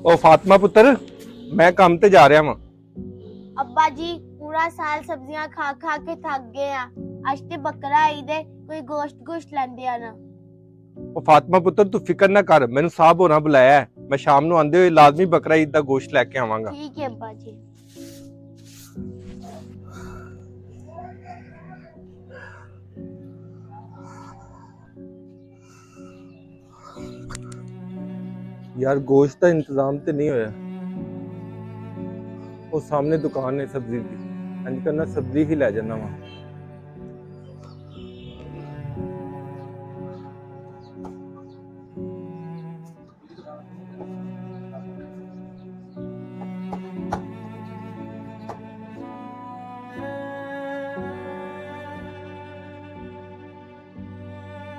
ओ फातिमा पुत्र, मैं काम ते जा रहा वां। अब्बा जी पूरा साल सब्जियां खा खा के थक गए हैं। आज ते बकरा ईद है, कोई गोश्त लेंदे आना। ओ फातिमा पुत्र तू फिक्र ना कर, मैनू साहब होना बुलाया है। मैं शाम नू आंदे हुए लाजमी बकरा ईद दा गोश्त लेके आवांगा। ठीक है अब्बा जी। यार गोश्त का इंतजाम तो नहीं होया। वो सामने दुकान है सब्जी की, इंज करना सब्जी ही लै जाना वा।